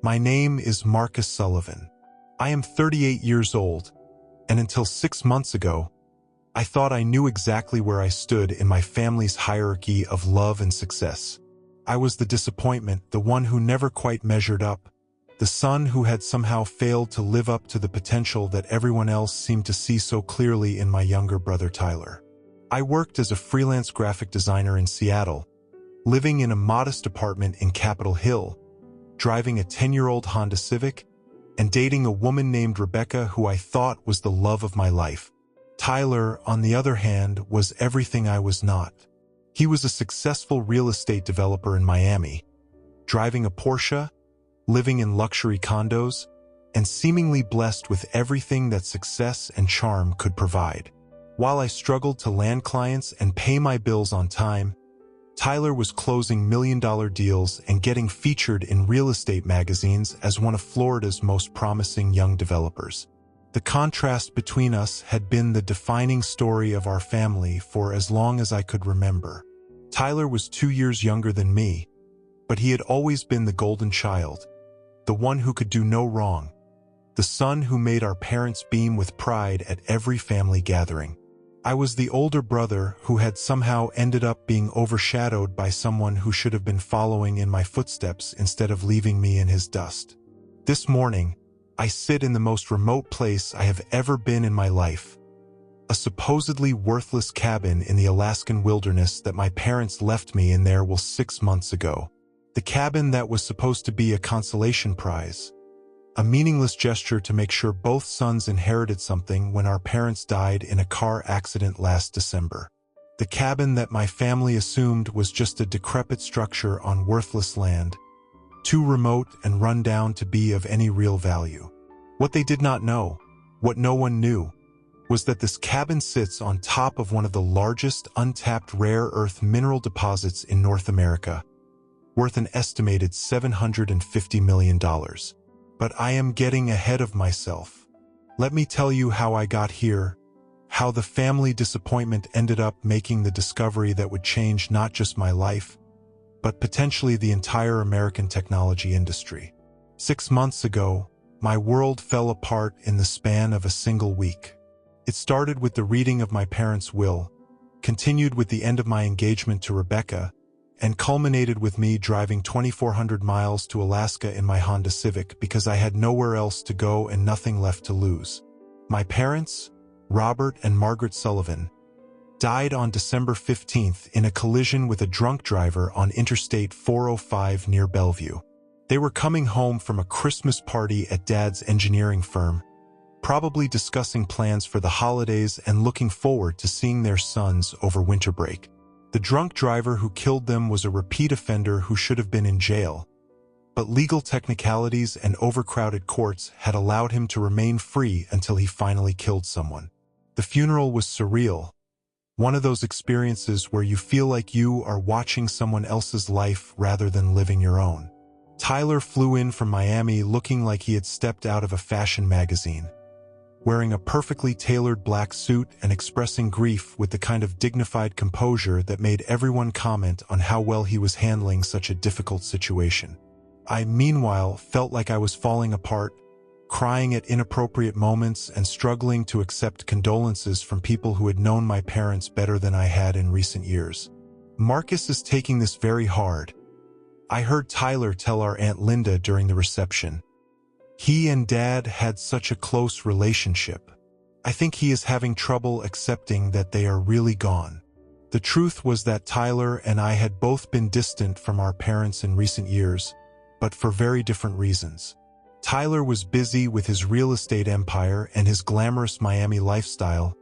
My name is Marcus Sullivan. I am 38 years old, and until 6 months ago, I thought I knew exactly where I stood in my family's hierarchy of love and success. I was the disappointment, the one who never quite measured up, the son who had somehow failed to live up to the potential that everyone else seemed to see so clearly in my younger brother Tyler. I worked as a freelance graphic designer in Seattle, living in a modest apartment in Capitol Hill, driving a 10-year-old Honda Civic, and dating a woman named Rebecca who I thought was the love of my life. Tyler, on the other hand, was everything I was not. He was a successful real estate developer in Miami, driving a Porsche, living in luxury condos, and seemingly blessed with everything that success and charm could provide. While I struggled to land clients and pay my bills on time, Tyler was closing million-dollar deals and getting featured in real estate magazines as one of Florida's most promising young developers. The contrast between us had been the defining story of our family for as long as I could remember. Tyler was 2 years younger than me, but he had always been the golden child, the one who could do no wrong, the son who made our parents beam with pride at every family gathering. I was the older brother who had somehow ended up being overshadowed by someone who should have been following in my footsteps instead of leaving me in his dust. This morning, I sit in the most remote place I have ever been in my life, a supposedly worthless cabin in the Alaskan wilderness that my parents left me in there 6 months ago. The cabin that was supposed to be a consolation prize, a meaningless gesture to make sure both sons inherited something when our parents died in a car accident last December. The cabin that my family assumed was just a decrepit structure on worthless land, too remote and run down to be of any real value. What they did not know, what no one knew, was that this cabin sits on top of one of the largest untapped rare earth mineral deposits in North America, worth an estimated $750 million. But I am getting ahead of myself. Let me tell you how I got here, how the family disappointment ended up making the discovery that would change not just my life, but potentially the entire American technology industry. 6 months ago, my world fell apart in the span of a single week. It started with the reading of my parents' will, continued with the end of my engagement to Rebecca, and culminated with me driving 2,400 miles to Alaska in my Honda Civic because I had nowhere else to go and nothing left to lose. My parents, Robert and Margaret Sullivan, died on December 15th in a collision with a drunk driver on Interstate 405 near Bellevue. They were coming home from a Christmas party at Dad's engineering firm, probably discussing plans for the holidays and looking forward to seeing their sons over winter break. The drunk driver who killed them was a repeat offender who should have been in jail, but legal technicalities and overcrowded courts had allowed him to remain free until he finally killed someone. The funeral was surreal, one of those experiences where you feel like you are watching someone else's life rather than living your own. Tyler flew in from Miami looking like he had stepped out of a fashion magazine, wearing a perfectly tailored black suit and expressing grief with the kind of dignified composure that made everyone comment on how well he was handling such a difficult situation. I, meanwhile, felt like I was falling apart, crying at inappropriate moments and struggling to accept condolences from people who had known my parents better than I had in recent years. Marcus is taking this very hard. I heard Tyler tell our Aunt Linda during the reception. He and Dad had such a close relationship. I think he is having trouble accepting that they are really gone. The truth was that Tyler and I had both been distant from our parents in recent years, but for very different reasons. Tyler was busy with his real estate empire and his glamorous Miami lifestyle,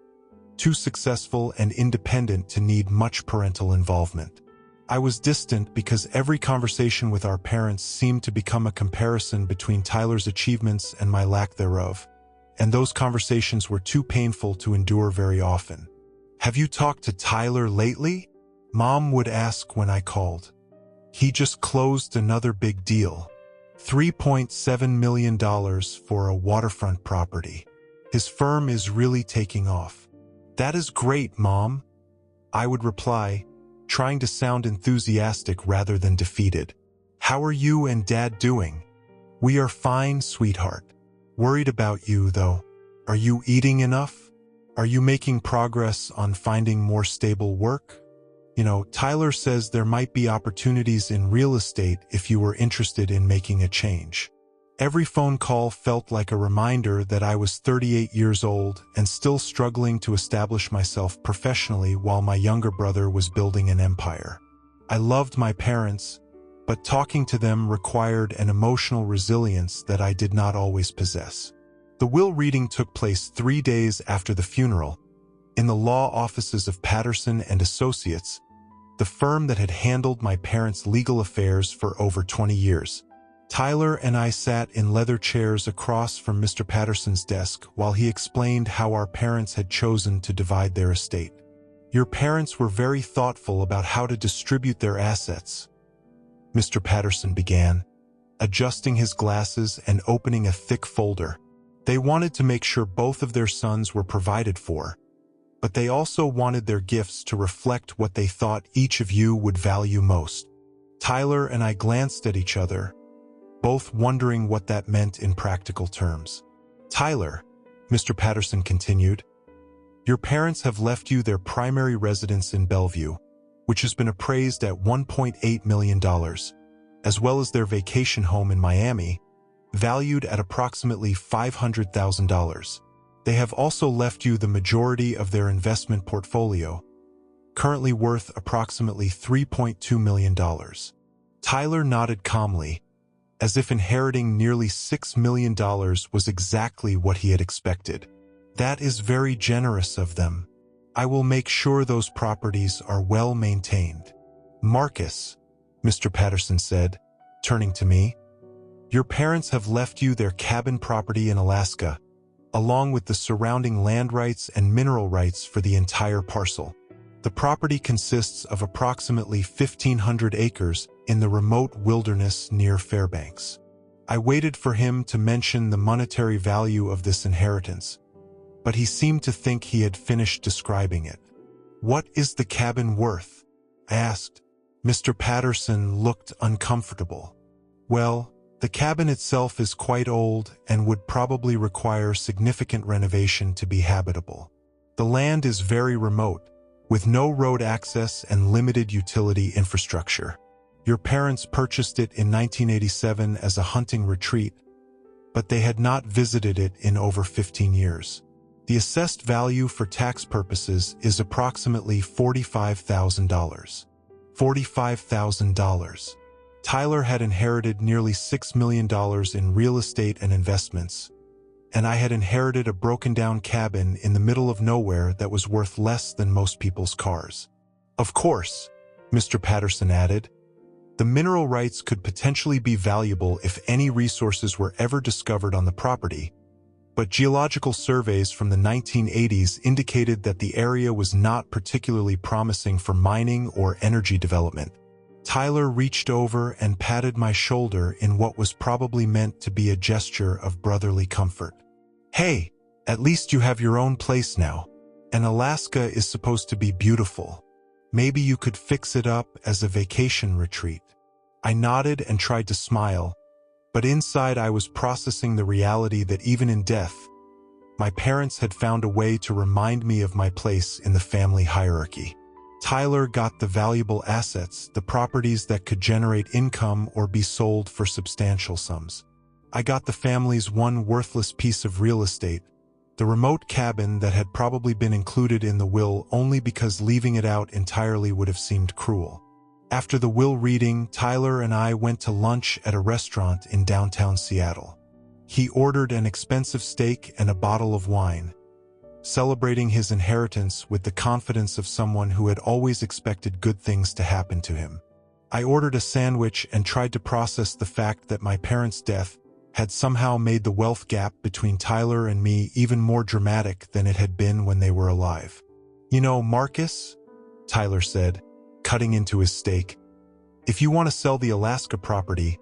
too successful and independent to need much parental involvement. I was distant because every conversation with our parents seemed to become a comparison between Tyler's achievements and my lack thereof, and those conversations were too painful to endure very often. "Have you talked to Tyler lately?" Mom would ask when I called. "He just closed another big deal. $3.7 million for a waterfront property. His firm is really taking off." "That is great, Mom," I would reply, trying to sound enthusiastic rather than defeated. "How are you and Dad doing?" "We are fine, sweetheart. Worried about you, though. Are you eating enough? Are you making progress on finding more stable work? Tyler says there might be opportunities in real estate if you were interested in making a change." Every phone call felt like a reminder that I was 38 years old and still struggling to establish myself professionally while my younger brother was building an empire. I loved my parents, but talking to them required an emotional resilience that I did not always possess. The will reading took place 3 days after the funeral, in the law offices of Patterson and Associates, the firm that had handled my parents' legal affairs for over 20 years. Tyler and I sat in leather chairs across from Mr. Patterson's desk while he explained how our parents had chosen to divide their estate. "Your parents were very thoughtful about how to distribute their assets," Mr. Patterson began, adjusting his glasses and opening a thick folder. "They wanted to make sure both of their sons were provided for, but they also wanted their gifts to reflect what they thought each of you would value most." Tyler and I glanced at each other, both wondering what that meant in practical terms. "Tyler," Mr. Patterson continued, "your parents have left you their primary residence in Bellevue, which has been appraised at $1.8 million, as well as their vacation home in Miami, valued at approximately $500,000. They have also left you the majority of their investment portfolio, currently worth approximately $3.2 million. Tyler nodded calmly, as if inheriting nearly $6 million was exactly what he had expected. "That is very generous of them. I will make sure those properties are well maintained." "Marcus," Mr. Patterson said, turning to me, "your parents have left you their cabin property in Alaska, along with the surrounding land rights and mineral rights for the entire parcel. The property consists of approximately 1,500 acres in the remote wilderness near Fairbanks." I waited for him to mention the monetary value of this inheritance, but he seemed to think he had finished describing it. "What is the cabin worth?" I asked. Mr. Patterson looked uncomfortable. "Well, the cabin itself is quite old and would probably require significant renovation to be habitable. The land is very remote, with no road access and limited utility infrastructure. Your parents purchased it in 1987 as a hunting retreat, but they had not visited it in over 15 years. The assessed value for tax purposes is approximately $45,000. $45,000. Tyler had inherited nearly $6 million in real estate and investments, and I had inherited a broken-down cabin in the middle of nowhere that was worth less than most people's cars. Of course," Mr. Patterson added, "the mineral rights could potentially be valuable if any resources were ever discovered on the property, but geological surveys from the 1980s indicated that the area was not particularly promising for mining or energy development." Tyler reached over and patted my shoulder in what was probably meant to be a gesture of brotherly comfort. "Hey, at least you have your own place now, and Alaska is supposed to be beautiful. Maybe you could fix it up as a vacation retreat." I nodded and tried to smile, but inside I was processing the reality that even in death, my parents had found a way to remind me of my place in the family hierarchy. Tyler got the valuable assets, the properties that could generate income or be sold for substantial sums. I got the family's one worthless piece of real estate, the remote cabin that had probably been included in the will only because leaving it out entirely would have seemed cruel. After the will reading, Tyler and I went to lunch at a restaurant in downtown Seattle. He ordered an expensive steak and a bottle of wine, celebrating his inheritance with the confidence of someone who had always expected good things to happen to him. I ordered a sandwich and tried to process the fact that my parents' death had somehow made the wealth gap between Tyler and me even more dramatic than it had been when they were alive. "You know, Marcus," Tyler said, cutting into his steak, "if you want to sell the Alaska property,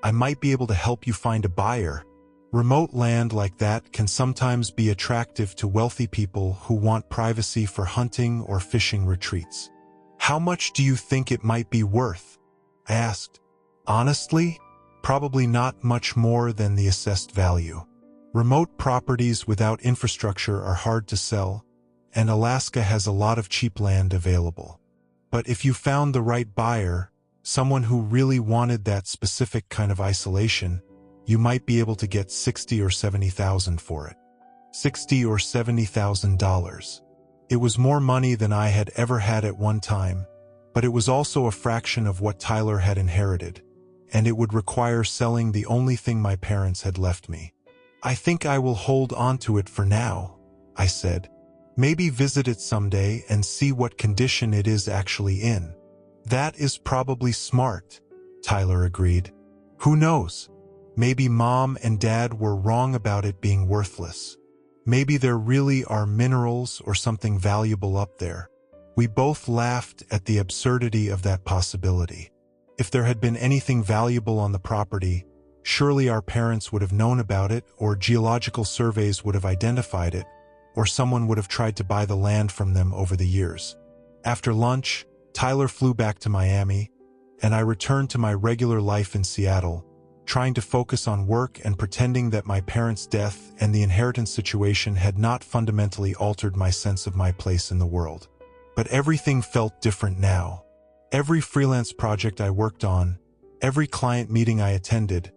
I might be able to help you find a buyer. Remote land like that can sometimes be attractive to wealthy people who want privacy for hunting or fishing retreats." "How much do you think it might be worth?" I asked. "Honestly," Probably not much more than the assessed value. Remote properties without infrastructure are hard to sell, and Alaska has a lot of cheap land available. But if you found the right buyer, someone who really wanted that specific kind of isolation, you might be able to get $60,000 or $70,000 for it. $60,000 or $70,000. It was more money than I had ever had at one time, but it was also a fraction of what Tyler had inherited, and it would require selling the only thing my parents had left me. I think I will hold on to it for now, I said. Maybe visit it someday and see what condition it is actually in. That is probably smart, Tyler agreed. Who knows? Maybe Mom and Dad were wrong about it being worthless. Maybe there really are minerals or something valuable up there. We both laughed at the absurdity of that possibility. If there had been anything valuable on the property, surely our parents would have known about it, or geological surveys would have identified it, or someone would have tried to buy the land from them over the years. After lunch, Tyler flew back to Miami, and I returned to my regular life in Seattle, trying to focus on work and pretending that my parents' death and the inheritance situation had not fundamentally altered my sense of my place in the world. But everything felt different now. Every freelance project I worked on, every client meeting I attended,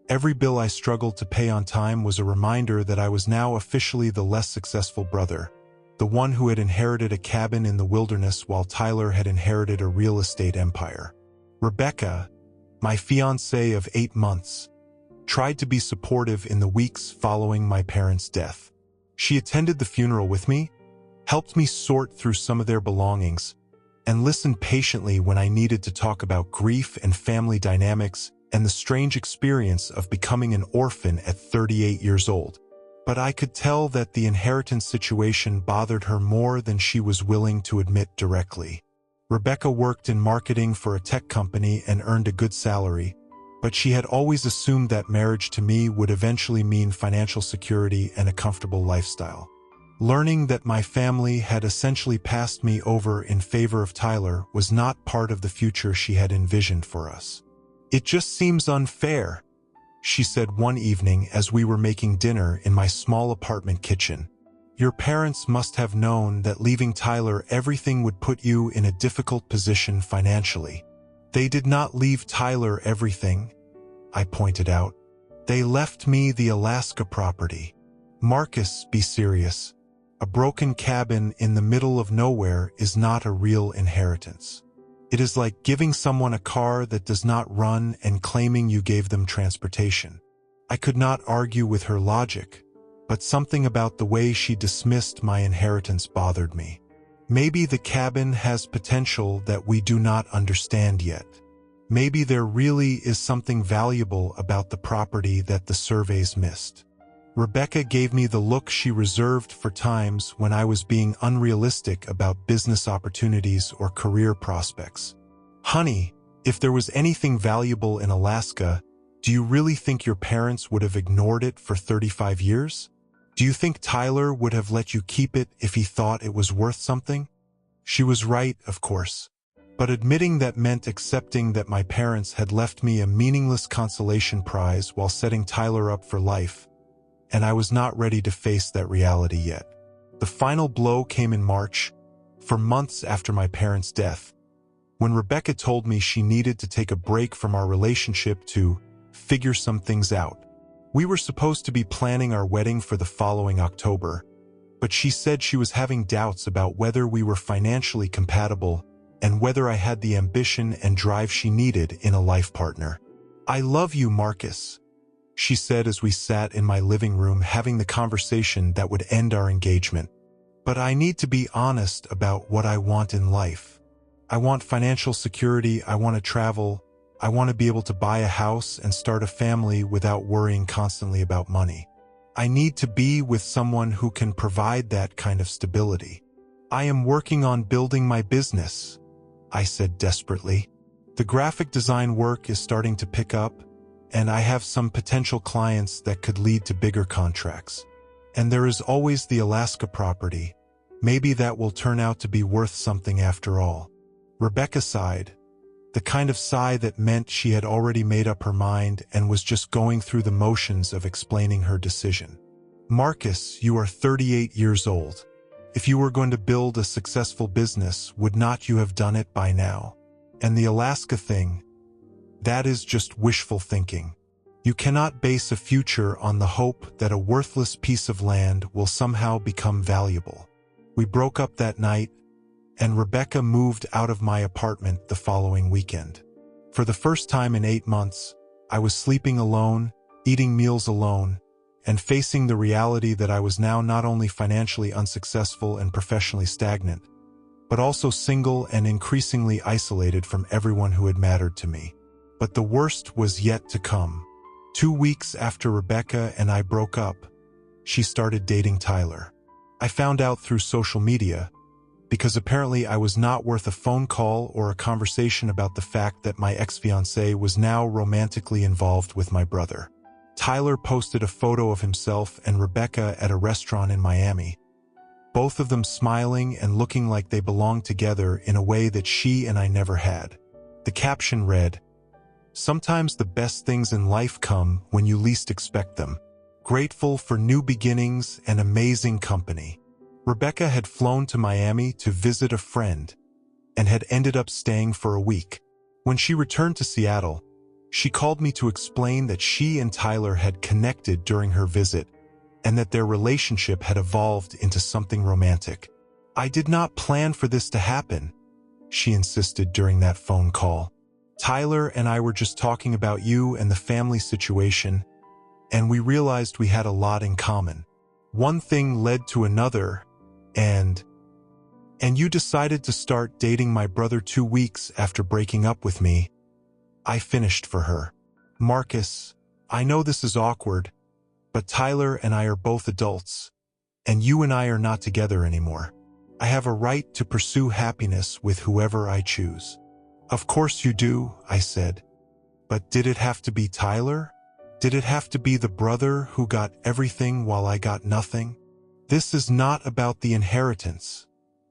every bill I struggled to pay on time was a reminder that I was now officially the less successful brother, the one who had inherited a cabin in the wilderness while Tyler had inherited a real estate empire. Rebecca, my fiancée of 8 months, tried to be supportive in the weeks following my parents' death. She attended the funeral with me, helped me sort through some of their belongings, and listened patiently when I needed to talk about grief and family dynamics and the strange experience of becoming an orphan at 38 years old. But I could tell that the inheritance situation bothered her more than she was willing to admit directly. Rebecca worked in marketing for a tech company and earned a good salary, but she had always assumed that marriage to me would eventually mean financial security and a comfortable lifestyle. Learning that my family had essentially passed me over in favor of Tyler was not part of the future she had envisioned for us. "It just seems unfair," she said one evening as we were making dinner in my small apartment kitchen. "Your parents must have known that leaving Tyler everything would put you in a difficult position financially." "They did not leave Tyler everything," I pointed out. "They left me the Alaska property." "Marcus, be serious. A broken cabin in the middle of nowhere is not a real inheritance. It is like giving someone a car that does not run and claiming you gave them transportation." I could not argue with her logic, but something about the way she dismissed my inheritance bothered me. Maybe the cabin has potential that we do not understand yet. Maybe there really is something valuable about the property that the surveys missed. Rebecca gave me the look she reserved for times when I was being unrealistic about business opportunities or career prospects. "Honey, if there was anything valuable in Alaska, do you really think your parents would have ignored it for 35 years? Do you think Tyler would have let you keep it if he thought it was worth something?" She was right, of course. But admitting that meant accepting that my parents had left me a meaningless consolation prize while setting Tyler up for life, and I was not ready to face that reality yet. The final blow came in March, for months after my parents' death, when Rebecca told me she needed to take a break from our relationship to figure some things out. We were supposed to be planning our wedding for the following October, but she said she was having doubts about whether we were financially compatible and whether I had the ambition and drive she needed in a life partner. "I love you, Marcus," she said as we sat in my living room having the conversation that would end our engagement. "But I need to be honest about what I want in life. I want financial security, I want to travel, I want to be able to buy a house and start a family without worrying constantly about money. I need to be with someone who can provide that kind of stability. I am working on building my business," I said desperately. "The graphic design work is starting to pick up, and I have some potential clients that could lead to bigger contracts. And there is always the Alaska property. Maybe that will turn out to be worth something after all." Rebecca sighed. the kind of sigh that meant she had already made up her mind and was just going through the motions of explaining her decision. Marcus, you are 38 years old. If you were going to build a successful business, would not you have done it by now? And the Alaska thing, that is just wishful thinking. You cannot base a future on the hope that a worthless piece of land will somehow become valuable. We broke up that night, and Rebecca moved out of my apartment the following weekend. For the first time in 8 months, I was sleeping alone, eating meals alone, and facing the reality that I was now not only financially unsuccessful and professionally stagnant, but also single and increasingly isolated from everyone who had mattered to me. But the worst was yet to come. 2 weeks after Rebecca and I broke up, she started dating Tyler. I found out through social media, because apparently I was not worth a phone call or a conversation about the fact that my ex-fiancé was now romantically involved with my brother. Tyler posted a photo of himself and Rebecca at a restaurant in Miami, both of them smiling and looking like they belonged together in a way that she and I never had. The caption read, "Sometimes the best things in life come when you least expect them. Grateful for new beginnings and amazing company." Rebecca had flown to Miami to visit a friend and had ended up staying for a week. When she returned to Seattle, she called me to explain that she and Tyler had connected during her visit and that their relationship had evolved into something romantic. "I did not plan for this to happen," she insisted during that phone call. "Tyler and I were just talking about you and the family situation, and we realized we had a lot in common. One thing led to another, and you decided to start dating my brother 2 weeks after breaking up with me." I finished for her. "Marcus, I know this is awkward, but Tyler and I are both adults, and you and I are not together anymore. I have a right to pursue happiness with whoever I choose." "Of course you do," I said. "But did it have to be Tyler? Did it have to be the brother who got everything while I got nothing?" "This is not about the inheritance,"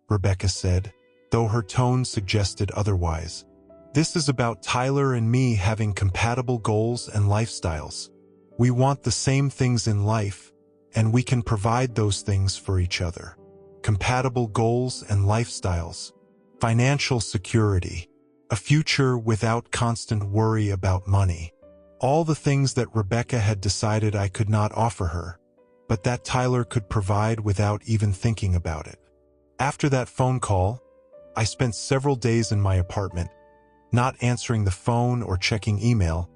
Rebecca said, though her tone suggested otherwise. "This is about Tyler and me having compatible goals and lifestyles. We want the same things in life, and we can provide those things for each other. Compatible goals and lifestyles. Financial security. A future without constant worry about money. All the things that Rebecca had decided I could not offer her, but that Tyler could provide without even thinking about it." After that phone call, I spent several days in my apartment, not answering the phone or checking email,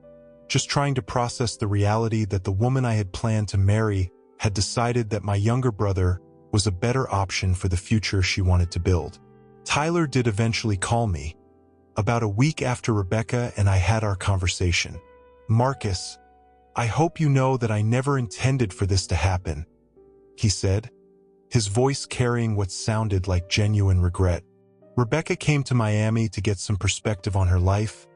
just trying to process the reality that the woman I had planned to marry had decided that my younger brother was a better option for the future she wanted to build. Tyler did eventually call me, about a week after Rebecca and I had our conversation. "Marcus, I hope you know that I never intended for this to happen," he said, his voice carrying what sounded like genuine regret. "Rebecca came to Miami to get some perspective on her life,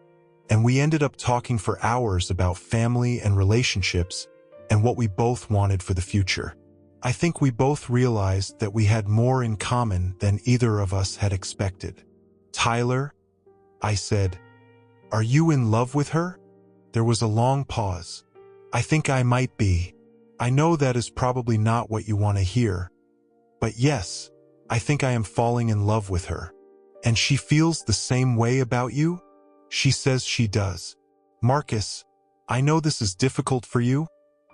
and we ended up talking for hours about family and relationships and what we both wanted for the future. I think we both realized that we had more in common than either of us had expected." "Tyler," I said, "are you in love with her?" There was a long pause. "I think I might be. I know that is probably not what you want to hear. But yes, I think I am falling in love with her." "And she feels the same way about you?" "She says she does." "Marcus, I know this is difficult for you,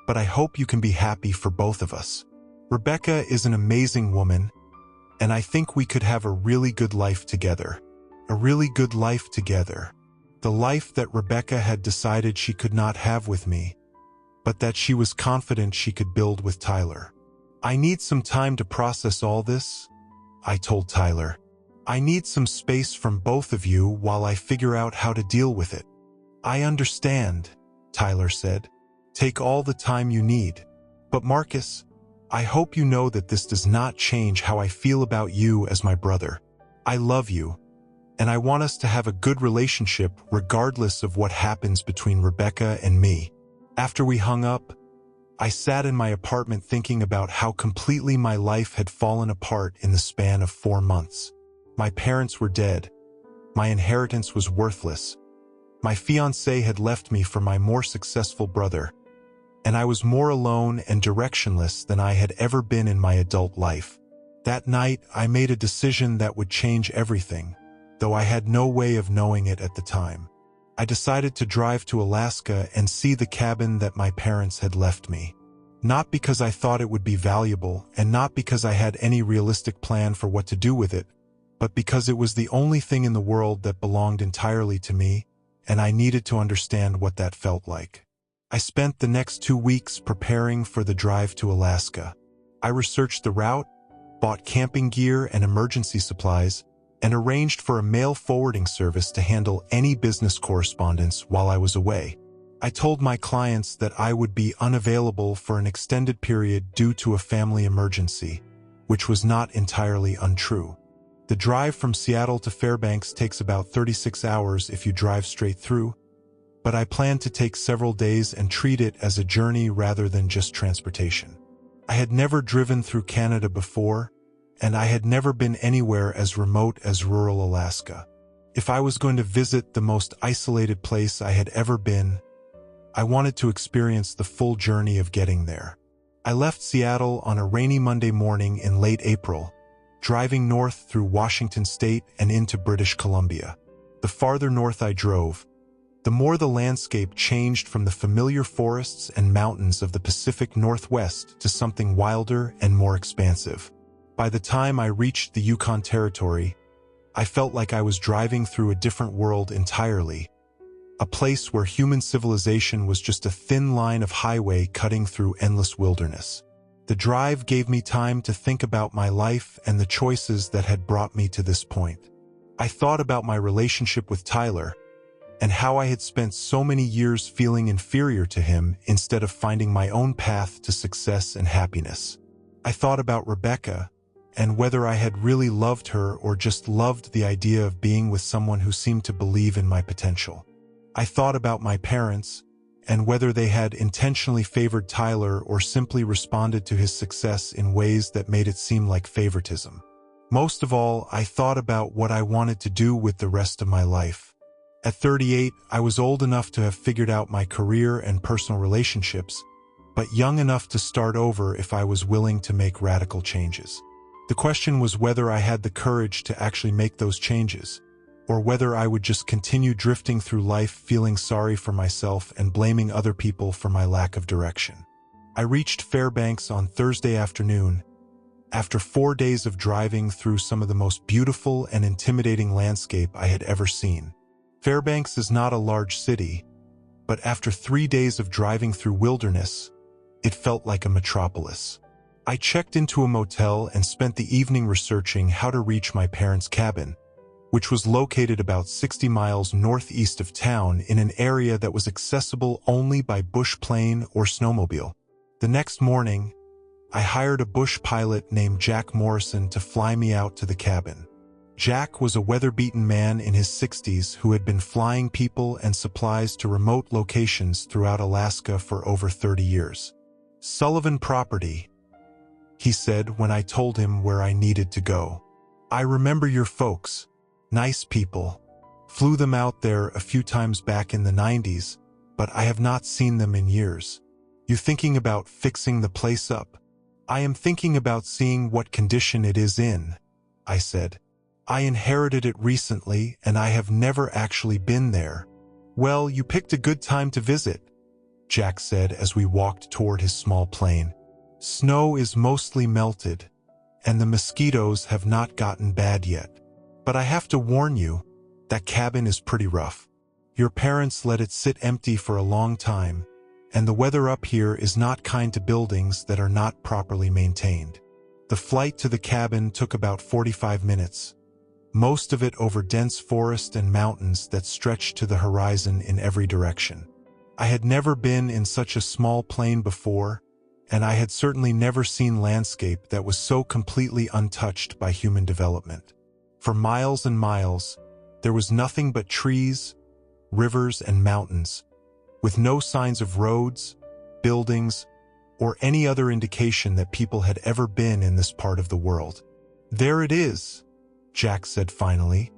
but I hope you can be happy for both of us. Rebecca is an amazing woman, and I think we could have a really good life together. A really good life together. The life that Rebecca had decided she could not have with me, but that she was confident she could build with Tyler. I need some time to process all this," I told Tyler. "I need some space from both of you while I figure out how to deal with it." "I understand," Tyler said. "Take all the time you need. But Marcus, I hope you know that this does not change how I feel about you as my brother. I love you, and I want us to have a good relationship regardless of what happens between Rebecca and me." After we hung up, I sat in my apartment thinking about how completely my life had fallen apart in the span of 4 months. My parents were dead. My inheritance was worthless. My fiancé had left me for my more successful brother, and I was more alone and directionless than I had ever been in my adult life. That night, I made a decision that would change everything, though I had no way of knowing it at the time. I decided to drive to Alaska and see the cabin that my parents had left me. Not because I thought it would be valuable, and not because I had any realistic plan for what to do with it, but because it was the only thing in the world that belonged entirely to me, and I needed to understand what that felt like. I spent the next 2 weeks preparing for the drive to Alaska. I researched the route, bought camping gear and emergency supplies, and arranged for a mail forwarding service to handle any business correspondence while I was away. I told my clients that I would be unavailable for an extended period due to a family emergency, which was not entirely untrue. The drive from Seattle to Fairbanks takes about 36 hours if you drive straight through, but I planned to take several days and treat it as a journey rather than just transportation. I had never driven through Canada before, and I had never been anywhere as remote as rural Alaska. If I was going to visit the most isolated place I had ever been, I wanted to experience the full journey of getting there. I left Seattle on a rainy Monday morning in late April, driving north through Washington State and into British Columbia. The farther north I drove, the more the landscape changed from the familiar forests and mountains of the Pacific Northwest to something wilder and more expansive. By the time I reached the Yukon Territory, I felt like I was driving through a different world entirely, a place where human civilization was just a thin line of highway cutting through endless wilderness. The drive gave me time to think about my life and the choices that had brought me to this point. I thought about my relationship with Tyler, and how I had spent so many years feeling inferior to him instead of finding my own path to success and happiness. I thought about Rebecca, and whether I had really loved her or just loved the idea of being with someone who seemed to believe in my potential. I thought about my parents, and whether they had intentionally favored Tyler or simply responded to his success in ways that made it seem like favoritism. Most of all, I thought about what I wanted to do with the rest of my life. At 38, I was old enough to have figured out my career and personal relationships, but young enough to start over if I was willing to make radical changes. The question was whether I had the courage to actually make those changes, or whether I would just continue drifting through life feeling sorry for myself and blaming other people for my lack of direction. I reached Fairbanks on Thursday afternoon, after 4 days of driving through some of the most beautiful and intimidating landscape I had ever seen. Fairbanks is not a large city, but after 3 days of driving through wilderness, it felt like a metropolis. I checked into a motel and spent the evening researching how to reach my parents' cabin, which was located about 60 miles northeast of town in an area that was accessible only by bush plane or snowmobile. The next morning, I hired a bush pilot named Jack Morrison to fly me out to the cabin. Jack was a weather-beaten man in his 60s who had been flying people and supplies to remote locations throughout Alaska for over 30 years. "Sullivan property," he said when I told him where I needed to go. "I remember your folks. Nice people. Flew them out there a few times back in the 90s, but I have not seen them in years. You thinking about fixing the place up?" "I am thinking about seeing what condition it is in," I said. "I inherited it recently and I have never actually been there." "Well, you picked a good time to visit," Jack said as we walked toward his small plane. "Snow is mostly melted, and the mosquitoes have not gotten bad yet. But I have to warn you, that cabin is pretty rough. Your parents let it sit empty for a long time, and the weather up here is not kind to buildings that are not properly maintained." The flight to the cabin took about 45 minutes, most of it over dense forest and mountains that stretched to the horizon in every direction. I had never been in such a small plane before, and I had certainly never seen landscape that was so completely untouched by human development. For miles and miles, there was nothing but trees, rivers, and mountains, with no signs of roads, buildings, or any other indication that people had ever been in this part of the world. "There it is," Jack said finally.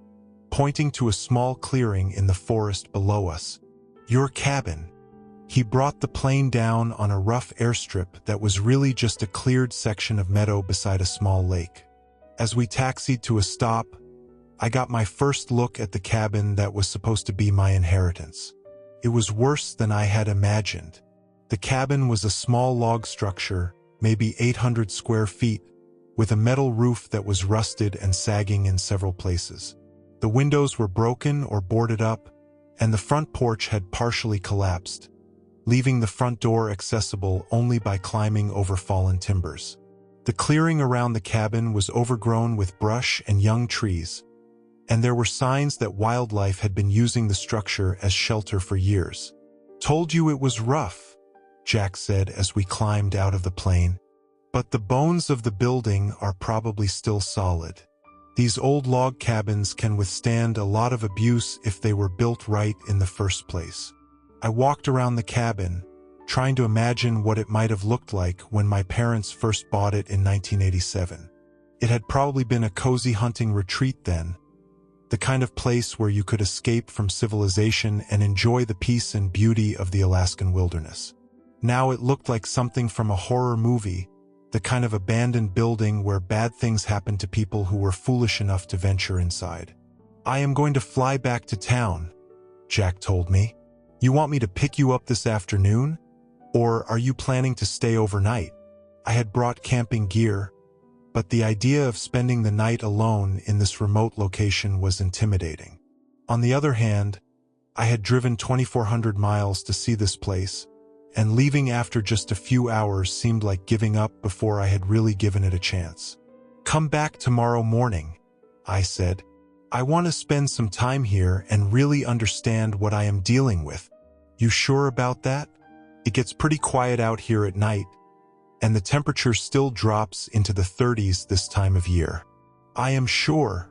pointing to a small clearing in the forest below us. "Your cabin." He brought the plane down on a rough airstrip that was really just a cleared section of meadow beside a small lake. As we taxied to a stop, I got my first look at the cabin that was supposed to be my inheritance. It was worse than I had imagined. The cabin was a small log structure, maybe 800 square feet, with a metal roof that was rusted and sagging in several places. The windows were broken or boarded up, and the front porch had partially collapsed, leaving the front door accessible only by climbing over fallen timbers. The clearing around the cabin was overgrown with brush and young trees, and there were signs that wildlife had been using the structure as shelter for years. "Told you it was rough," Jack said as we climbed out of the plane. "But the bones of the building are probably still solid. These old log cabins can withstand a lot of abuse if they were built right in the first place." I walked around the cabin, trying to imagine what it might have looked like when my parents first bought it in 1987. It had probably been a cozy hunting retreat then, the kind of place where you could escape from civilization and enjoy the peace and beauty of the Alaskan wilderness. Now it looked like something from a horror movie, the kind of abandoned building where bad things happened to people who were foolish enough to venture inside. "I am going to fly back to town," Jack told me. "You want me to pick you up this afternoon? Or are you planning to stay overnight?" I had brought camping gear, but the idea of spending the night alone in this remote location was intimidating. On the other hand, I had driven 2,400 miles to see this place, and leaving after just a few hours seemed like giving up before I had really given it a chance. "Come back tomorrow morning," I said. "I want to spend some time here and really understand what I am dealing with." "You sure about that? It gets pretty quiet out here at night, and the temperature still drops into the 30s this time of year." "I am sure,"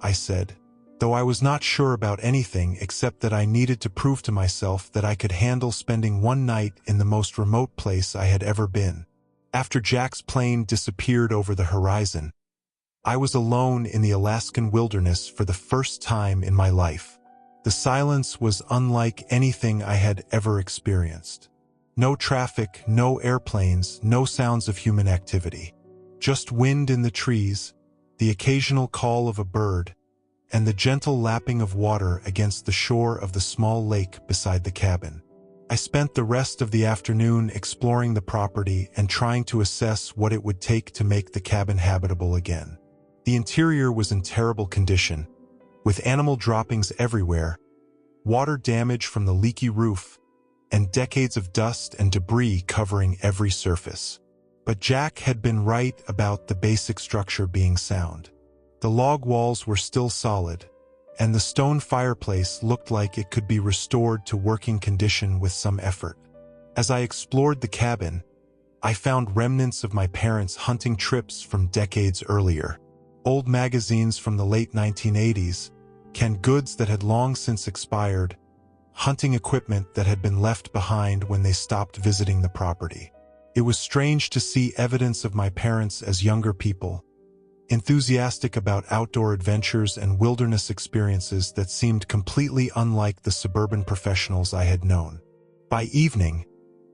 I said, though I was not sure about anything except that I needed to prove to myself that I could handle spending one night in the most remote place I had ever been. After Jack's plane disappeared over the horizon, I was alone in the Alaskan wilderness for the first time in my life. The silence was unlike anything I had ever experienced. No traffic, no airplanes, no sounds of human activity. Just wind in the trees, the occasional call of a bird, and the gentle lapping of water against the shore of the small lake beside the cabin. I spent the rest of the afternoon exploring the property and trying to assess what it would take to make the cabin habitable again. The interior was in terrible condition, with animal droppings everywhere, water damage from the leaky roof, and decades of dust and debris covering every surface. But Jack had been right about the basic structure being sound. The log walls were still solid, and the stone fireplace looked like it could be restored to working condition with some effort. As I explored the cabin, I found remnants of my parents' hunting trips from decades earlier. Old magazines from the late 1980s, canned goods that had long since expired, hunting equipment that had been left behind when they stopped visiting the property. It was strange to see evidence of my parents as younger people, enthusiastic about outdoor adventures and wilderness experiences that seemed completely unlike the suburban professionals I had known. By evening,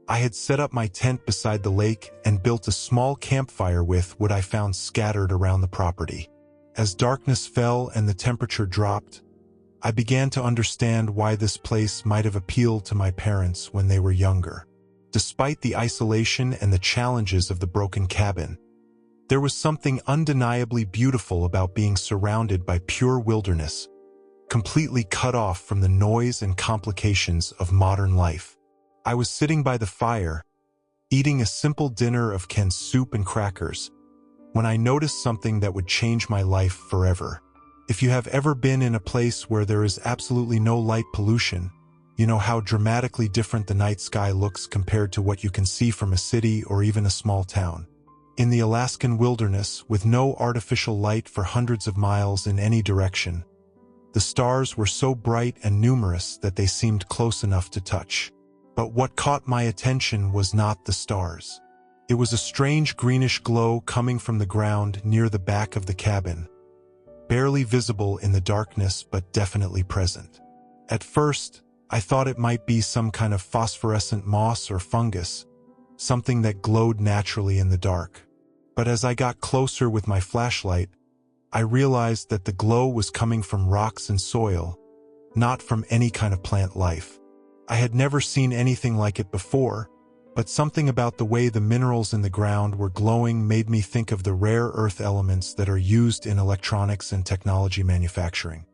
I had set up my tent beside the lake and built a small campfire with what I found scattered around the property. As darkness fell and the temperature dropped, I began to understand why this place might have appealed to my parents when they were younger. Despite the isolation and the challenges of the broken cabin, there was something undeniably beautiful about being surrounded by pure wilderness, completely cut off from the noise and complications of modern life. I was sitting by the fire, eating a simple dinner of canned soup and crackers, when I noticed something that would change my life forever. If you have ever been in a place where there is absolutely no light pollution, you know how dramatically different the night sky looks compared to what you can see from a city or even a small town. In the Alaskan wilderness, with no artificial light for hundreds of miles in any direction, the stars were so bright and numerous that they seemed close enough to touch. But what caught my attention was not the stars. It was a strange greenish glow coming from the ground near the back of the cabin, barely visible in the darkness but definitely present. At first, I thought it might be some kind of phosphorescent moss or fungus, something that glowed naturally in the dark. But as I got closer with my flashlight, I realized that the glow was coming from rocks and soil, not from any kind of plant life. I had never seen anything like it before, but something about the way the minerals in the ground were glowing made me think of the rare earth elements that are used in electronics and technology manufacturing.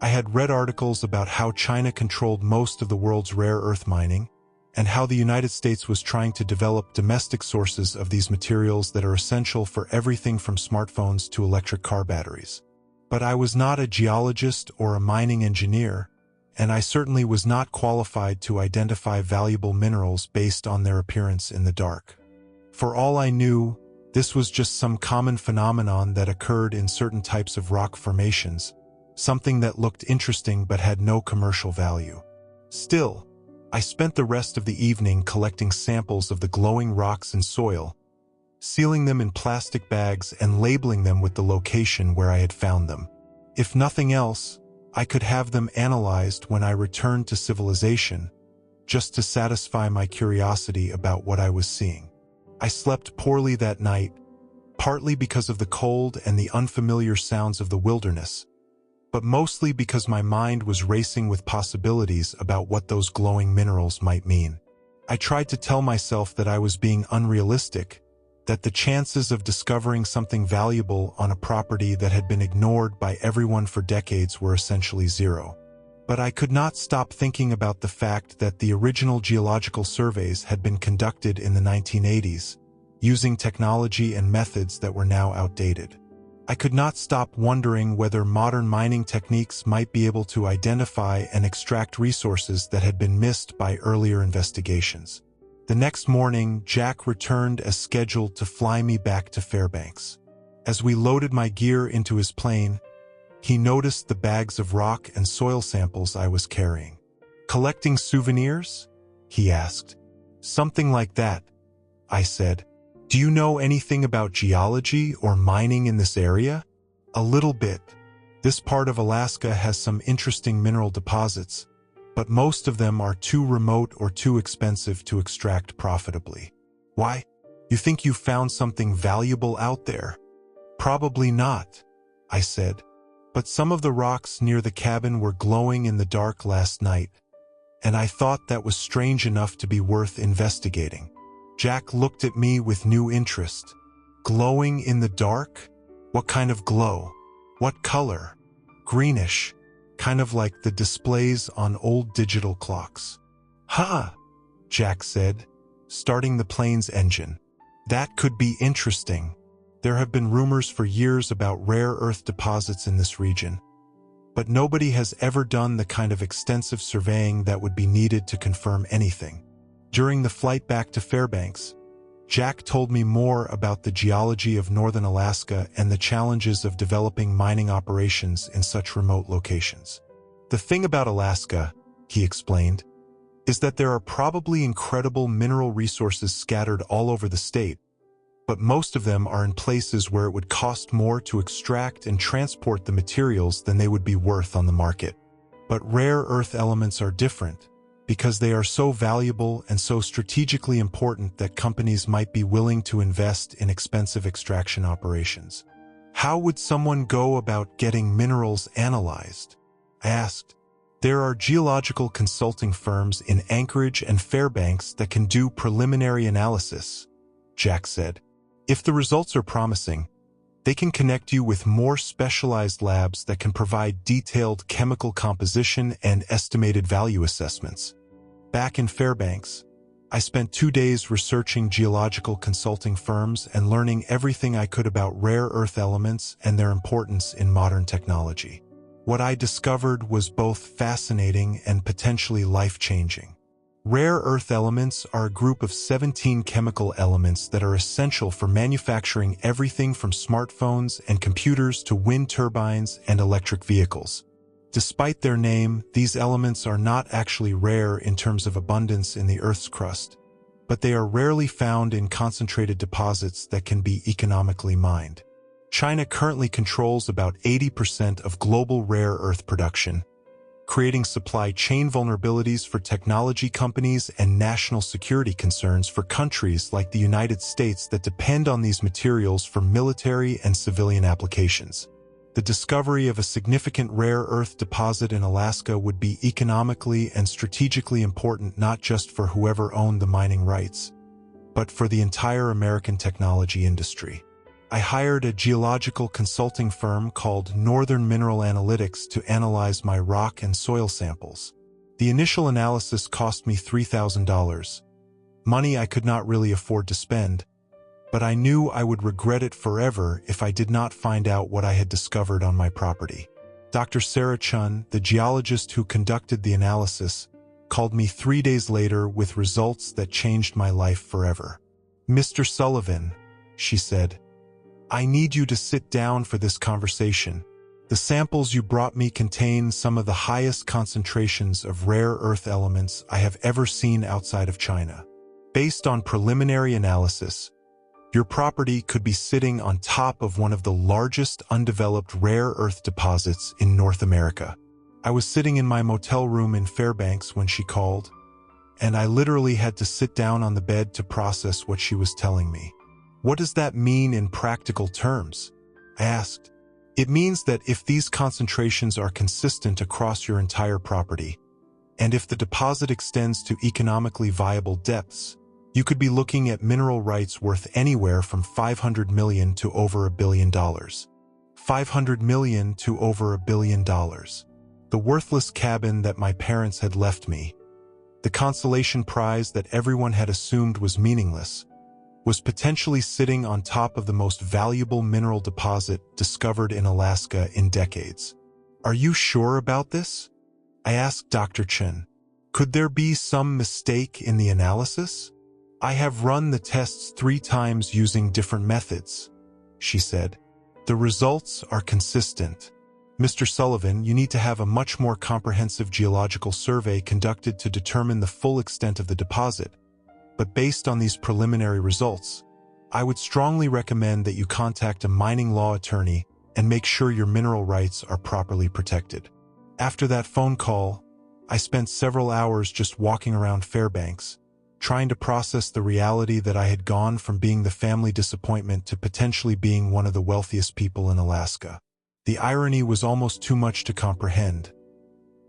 I had read articles about how China controlled most of the world's rare earth mining, and how the United States was trying to develop domestic sources of these materials that are essential for everything from smartphones to electric car batteries. But I was not a geologist or a mining engineer, and I certainly was not qualified to identify valuable minerals based on their appearance in the dark. For all I knew, this was just some common phenomenon that occurred in certain types of rock formations, something that looked interesting but had no commercial value. Still, I spent the rest of the evening collecting samples of the glowing rocks and soil, sealing them in plastic bags and labeling them with the location where I had found them. If nothing else, I could have them analyzed when I returned to civilization, just to satisfy my curiosity about what I was seeing. I slept poorly that night, partly because of the cold and the unfamiliar sounds of the wilderness, but mostly because my mind was racing with possibilities about what those glowing minerals might mean. I tried to tell myself that I was being unrealistic, that the chances of discovering something valuable on a property that had been ignored by everyone for decades were essentially zero. But I could not stop thinking about the fact that the original geological surveys had been conducted in the 1980s, using technology and methods that were now outdated. I could not stop wondering whether modern mining techniques might be able to identify and extract resources that had been missed by earlier investigations. The next morning, Jack returned as scheduled to fly me back to Fairbanks. As we loaded my gear into his plane, he noticed the bags of rock and soil samples I was carrying. "Collecting souvenirs?" he asked. "Something like that," I said. "Do you know anything about geology or mining in this area?" "A little bit. This part of Alaska has some interesting mineral deposits, but most of them are too remote or too expensive to extract profitably." "Why? You think you found something valuable out there?" "Probably not," I said. "But some of the rocks near the cabin were glowing in the dark last night, and I thought that was strange enough to be worth investigating." Jack looked at me with new interest. "Glowing in the dark? What kind of glow? What color?" "Greenish, kind of like the displays on old digital clocks." "Ha!" Jack said, starting the plane's engine. "That could be interesting. There have been rumors for years about rare earth deposits in this region, but nobody has ever done the kind of extensive surveying that would be needed to confirm anything." During the flight back to Fairbanks, Jack told me more about the geology of northern Alaska and the challenges of developing mining operations in such remote locations. "The thing about Alaska," he explained, "is that there are probably incredible mineral resources scattered all over the state, but most of them are in places where it would cost more to extract and transport the materials than they would be worth on the market. But rare earth elements are different, because they are so valuable and so strategically important that companies might be willing to invest in expensive extraction operations." "How would someone go about getting minerals analyzed?" I asked. "There are geological consulting firms in Anchorage and Fairbanks that can do preliminary analysis," Jack said. "If the results are promising, they can connect you with more specialized labs that can provide detailed chemical composition and estimated value assessments." Back in Fairbanks, I spent 2 days researching geological consulting firms and learning everything I could about rare earth elements and their importance in modern technology. What I discovered was both fascinating and potentially life-changing. Rare earth elements are a group of 17 chemical elements that are essential for manufacturing everything from smartphones and computers to wind turbines and electric vehicles. Despite their name, these elements are not actually rare in terms of abundance in the Earth's crust, but they are rarely found in concentrated deposits that can be economically mined. China currently controls about 80% of global rare earth production, creating supply chain vulnerabilities for technology companies and national security concerns for countries like the United States that depend on these materials for military and civilian applications. The discovery of a significant rare earth deposit in Alaska would be economically and strategically important not just for whoever owned the mining rights, but for the entire American technology industry. I hired a geological consulting firm called Northern Mineral Analytics to analyze my rock and soil samples. The initial analysis cost me $3,000, money I could not really afford to spend, but I knew I would regret it forever if I did not find out what I had discovered on my property. Dr. Sarah Chun, the geologist who conducted the analysis, called me 3 days later with results that changed my life forever. "Mr. Sullivan," she said, "I need you to sit down for this conversation. The samples you brought me contain some of the highest concentrations of rare earth elements I have ever seen outside of China. Based on preliminary analysis, your property could be sitting on top of one of the largest undeveloped rare earth deposits in North America." I was sitting in my motel room in Fairbanks when she called, and I literally had to sit down on the bed to process what she was telling me. "What does that mean in practical terms?" I asked. "It means that if these concentrations are consistent across your entire property, and if the deposit extends to economically viable depths, you could be looking at mineral rights worth anywhere from $500 million to over $1 billion. $500 million to over $1 billion. The worthless cabin that my parents had left me, the consolation prize that everyone had assumed was meaningless, was potentially sitting on top of the most valuable mineral deposit discovered in Alaska in decades. "Are you sure about this?" I asked Dr. Chen. "Could there be some mistake in the analysis?" "I have run the tests 3 times using different methods," she said. "The results are consistent. Mr. Sullivan, you need to have a much more comprehensive geological survey conducted to determine the full extent of the deposit. But based on these preliminary results, I would strongly recommend that you contact a mining law attorney and make sure your mineral rights are properly protected." After that phone call, I spent several hours just walking around Fairbanks, trying to process the reality that I had gone from being the family disappointment to potentially being one of the wealthiest people in Alaska. The irony was almost too much to comprehend.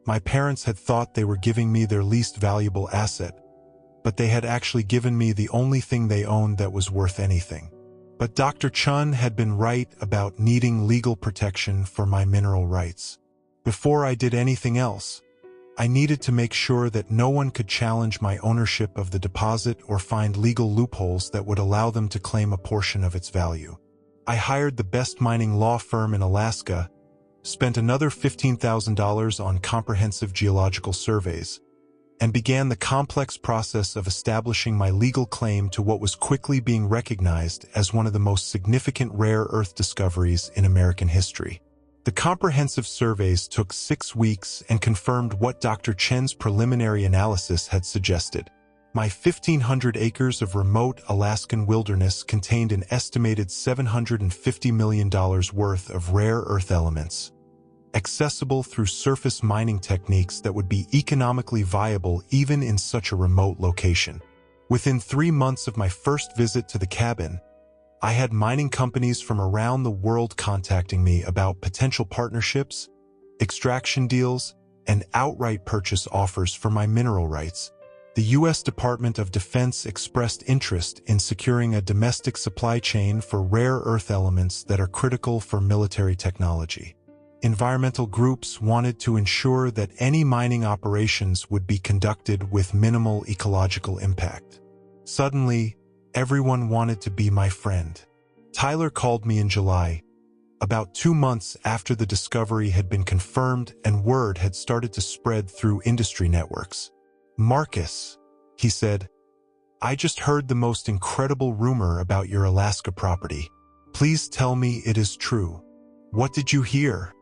My parents had thought they were giving me their least valuable asset, but they had actually given me the only thing they owned that was worth anything. But Dr. Chun had been right about needing legal protection for my mineral rights. Before I did anything else, I needed to make sure that no one could challenge my ownership of the deposit or find legal loopholes that would allow them to claim a portion of its value. I hired the best mining law firm in Alaska, spent another $15,000 on comprehensive geological surveys, and began the complex process of establishing my legal claim to what was quickly being recognized as one of the most significant rare earth discoveries in American history. The comprehensive surveys took 6 weeks and confirmed what Dr. Chen's preliminary analysis had suggested. My 1,500 acres of remote Alaskan wilderness contained an estimated $750 million worth of rare earth elements, accessible through surface mining techniques that would be economically viable even in such a remote location. Within 3 months of my first visit to the cabin, I had mining companies from around the world contacting me about potential partnerships, extraction deals, and outright purchase offers for my mineral rights. The U.S. Department of Defense expressed interest in securing a domestic supply chain for rare earth elements that are critical for military technology. Environmental groups wanted to ensure that any mining operations would be conducted with minimal ecological impact. Suddenly, everyone wanted to be my friend. Tyler called me in July, about 2 months after the discovery had been confirmed and word had started to spread through industry networks. "Marcus," he said, "I just heard the most incredible rumor about your Alaska property. Please tell me it is true. What did you hear?"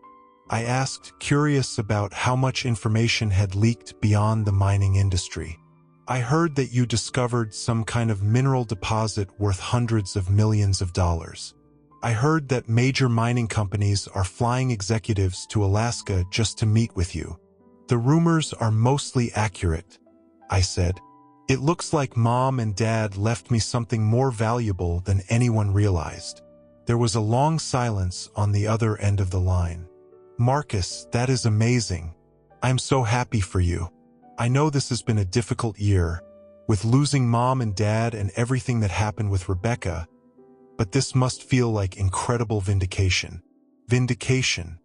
I asked, curious about how much information had leaked beyond the mining industry. "I heard that you discovered some kind of mineral deposit worth hundreds of millions of dollars." I heard that major mining companies are flying executives to Alaska just to meet with you. The rumors are mostly accurate, I said. It looks like Mom and Dad left me something more valuable than anyone realized. There was a long silence on the other end of the line. Marcus, that is amazing. I'm so happy for you. I know this has been a difficult year, with losing Mom and Dad and everything that happened with Rebecca, but this must feel like incredible vindication. Vindication.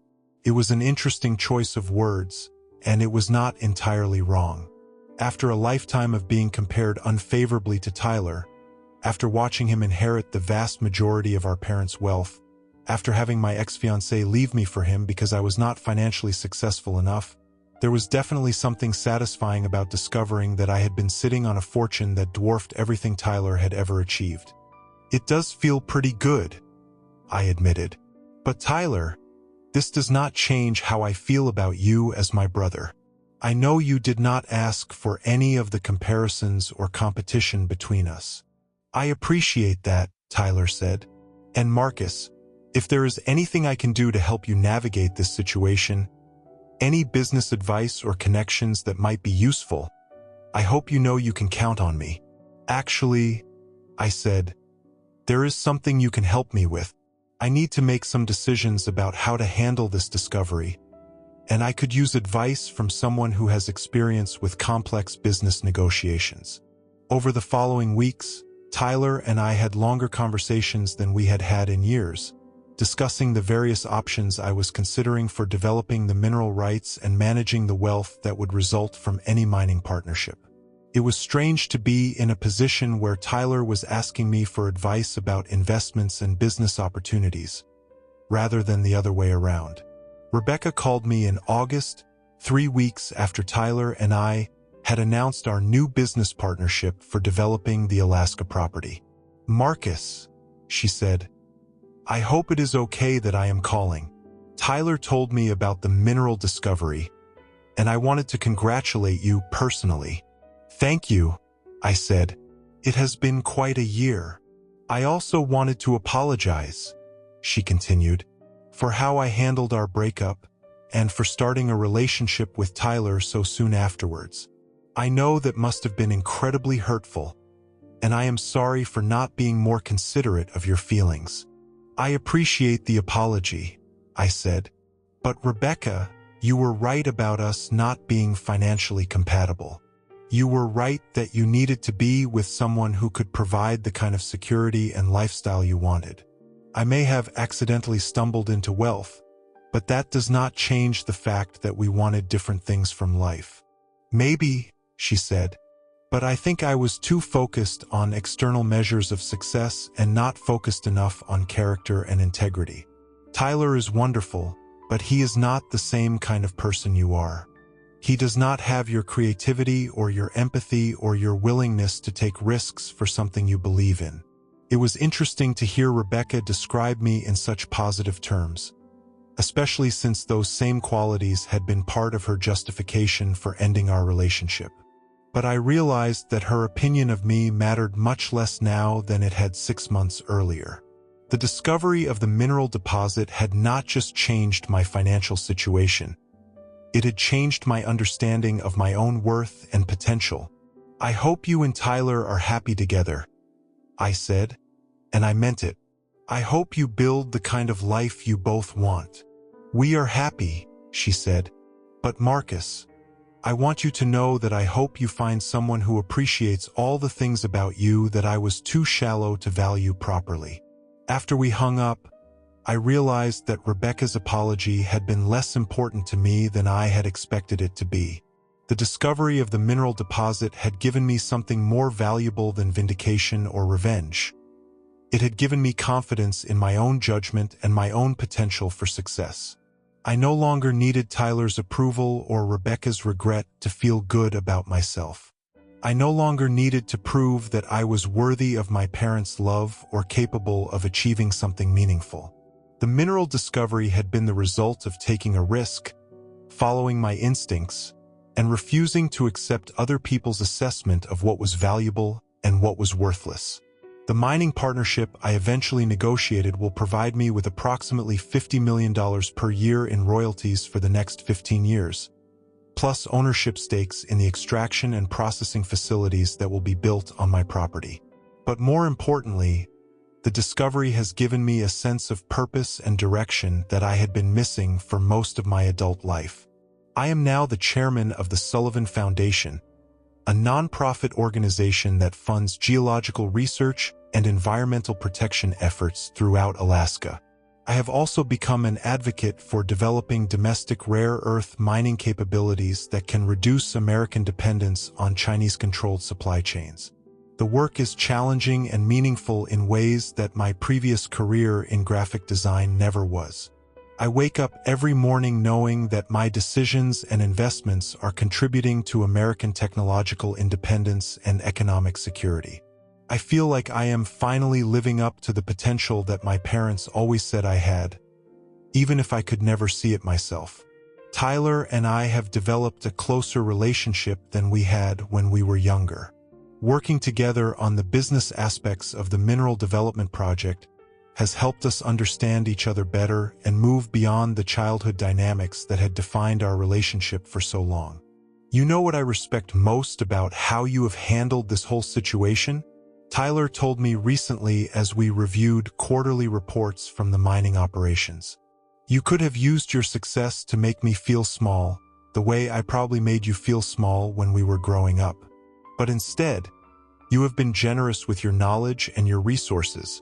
It was an interesting choice of words, and it was not entirely wrong. After a lifetime of being compared unfavorably to Tyler, after watching him inherit the vast majority of our parents' wealth, after having my ex-fiancée leave me for him because I was not financially successful enough, there was definitely something satisfying about discovering that I had been sitting on a fortune that dwarfed everything Tyler had ever achieved. It does feel pretty good, I admitted. But Tyler, this does not change how I feel about you as my brother. I know you did not ask for any of the comparisons or competition between us. I appreciate that, Tyler said. And Marcus, if there is anything I can do to help you navigate this situation, any business advice or connections that might be useful, I hope you know you can count on me. Actually, I said, there is something you can help me with. I need to make some decisions about how to handle this discovery, and I could use advice from someone who has experience with complex business negotiations. Over the following weeks, Tyler and I had longer conversations than we had had in years, discussing the various options I was considering for developing the mineral rights and managing the wealth that would result from any mining partnership. It was strange to be in a position where Tyler was asking me for advice about investments and business opportunities, rather than the other way around. Rebecca called me in August, 3 weeks after Tyler and I had announced our new business partnership for developing the Alaska property. Marcus, she said, I hope it is okay that I am calling. Tyler told me about the mineral discovery, and I wanted to congratulate you personally. Thank you, I said. It has been quite a year. I also wanted to apologize, she continued, for how I handled our breakup and for starting a relationship with Tyler so soon afterwards. I know that must have been incredibly hurtful, and I am sorry for not being more considerate of your feelings. I appreciate the apology, I said, but Rebecca, you were right about us not being financially compatible. You were right that you needed to be with someone who could provide the kind of security and lifestyle you wanted. I may have accidentally stumbled into wealth, but that does not change the fact that we wanted different things from life. Maybe, she said, but I think I was too focused on external measures of success and not focused enough on character and integrity. Tyler is wonderful, but he is not the same kind of person you are. He does not have your creativity or your empathy or your willingness to take risks for something you believe in. It was interesting to hear Rebecca describe me in such positive terms, especially since those same qualities had been part of her justification for ending our relationship. But I realized that her opinion of me mattered much less now than it had 6 months earlier. The discovery of the mineral deposit had not just changed my financial situation. It had changed my understanding of my own worth and potential. I hope you and Tyler are happy together, I said, and I meant it. I hope you build the kind of life you both want. We are happy, she said. But Marcus, I want you to know that I hope you find someone who appreciates all the things about you that I was too shallow to value properly. After we hung up, I realized that Rebecca's apology had been less important to me than I had expected it to be. The discovery of the mineral deposit had given me something more valuable than vindication or revenge. It had given me confidence in my own judgment and my own potential for success. I no longer needed Tyler's approval or Rebecca's regret to feel good about myself. I no longer needed to prove that I was worthy of my parents' love or capable of achieving something meaningful. The mineral discovery had been the result of taking a risk, following my instincts, and refusing to accept other people's assessment of what was valuable and what was worthless. The mining partnership I eventually negotiated will provide me with approximately $50 million per year in royalties for the next 15 years, plus ownership stakes in the extraction and processing facilities that will be built on my property. But more importantly, the discovery has given me a sense of purpose and direction that I had been missing for most of my adult life. I am now the chairman of the Sullivan Foundation, a nonprofit organization that funds geological research and environmental protection efforts throughout Alaska. I have also become an advocate for developing domestic rare earth mining capabilities that can reduce American dependence on Chinese-controlled supply chains. The work is challenging and meaningful in ways that my previous career in graphic design never was. I wake up every morning knowing that my decisions and investments are contributing to American technological independence and economic security. I feel like I am finally living up to the potential that my parents always said I had, even if I could never see it myself. Tyler and I have developed a closer relationship than we had when we were younger. Working together on the business aspects of the mineral development project has helped us understand each other better and move beyond the childhood dynamics that had defined our relationship for so long. You know what I respect most about how you have handled this whole situation? Tyler told me recently as we reviewed quarterly reports from the mining operations. You could have used your success to make me feel small, the way I probably made you feel small when we were growing up. But instead, you have been generous with your knowledge and your resources,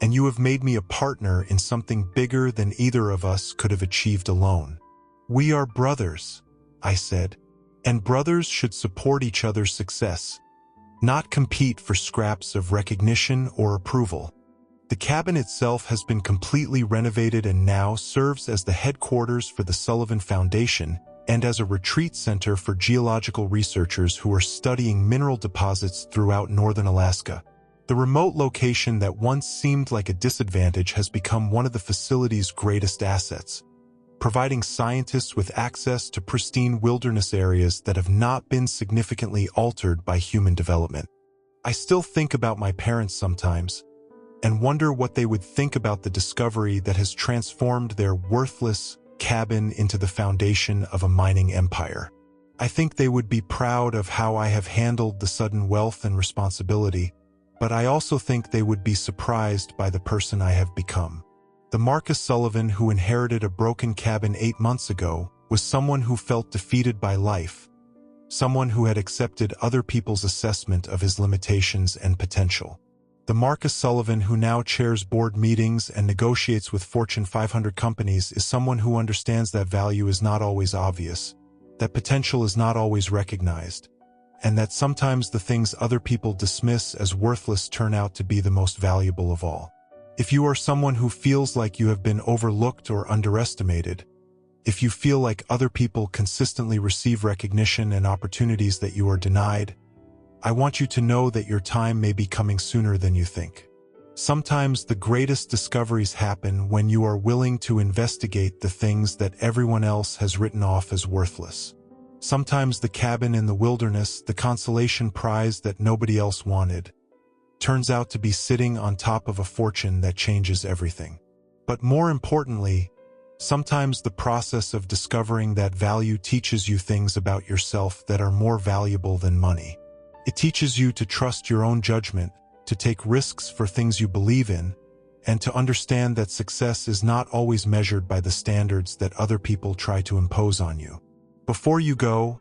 and you have made me a partner in something bigger than either of us could have achieved alone. We are brothers, I said, and brothers should support each other's success, not compete for scraps of recognition or approval. The cabin itself has been completely renovated and now serves as the headquarters for the Sullivan Foundation and as a retreat center for geological researchers who are studying mineral deposits throughout northern Alaska. The remote location that once seemed like a disadvantage has become one of the facility's greatest assets, providing scientists with access to pristine wilderness areas that have not been significantly altered by human development. I still think about my parents sometimes and wonder what they would think about the discovery that has transformed their worthless cabin into the foundation of a mining empire. I think they would be proud of how I have handled the sudden wealth and responsibility, but I also think they would be surprised by the person I have become. The Marcus Sullivan who inherited a broken cabin 8 months ago was someone who felt defeated by life, someone who had accepted other people's assessment of his limitations and potential. The Marcus Sullivan who now chairs board meetings and negotiates with Fortune 500 companies is someone who understands that value is not always obvious, that potential is not always recognized, and that sometimes the things other people dismiss as worthless turn out to be the most valuable of all. If you are someone who feels like you have been overlooked or underestimated, if you feel like other people consistently receive recognition and opportunities that you are denied, I want you to know that your time may be coming sooner than you think. Sometimes the greatest discoveries happen when you are willing to investigate the things that everyone else has written off as worthless. Sometimes the cabin in the wilderness, the consolation prize that nobody else wanted, turns out to be sitting on top of a fortune that changes everything. But more importantly, sometimes the process of discovering that value teaches you things about yourself that are more valuable than money. It teaches you to trust your own judgment, to take risks for things you believe in, and to understand that success is not always measured by the standards that other people try to impose on you. Before you go,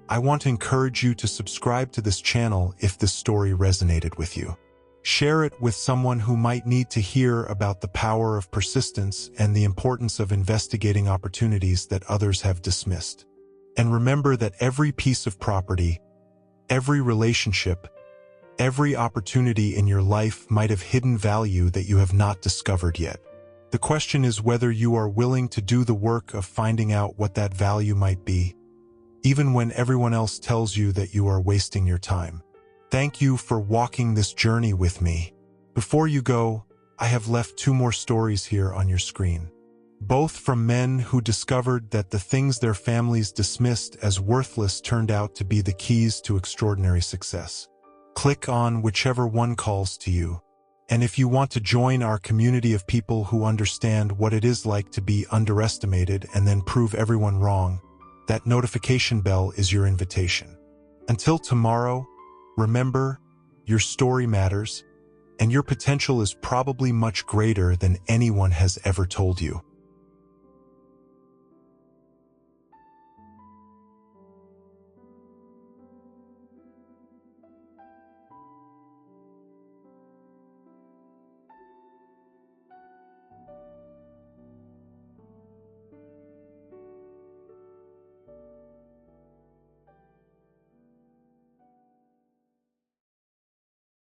I want to encourage you to subscribe to this channel if this story resonated with you. Share it with someone who might need to hear about the power of persistence and the importance of investigating opportunities that others have dismissed. And remember that every piece of property, every relationship, every opportunity in your life might have hidden value that you have not discovered yet. The question is whether you are willing to do the work of finding out what that value might be, even when everyone else tells you that you are wasting your time. Thank you for walking this journey with me. Before you go, I have left 2 more stories here on your screen, both from men who discovered that the things their families dismissed as worthless turned out to be the keys to extraordinary success. Click on whichever one calls to you. And if you want to join our community of people who understand what it is like to be underestimated and then prove everyone wrong, that notification bell is your invitation. Until tomorrow, remember, your story matters, and your potential is probably much greater than anyone has ever told you.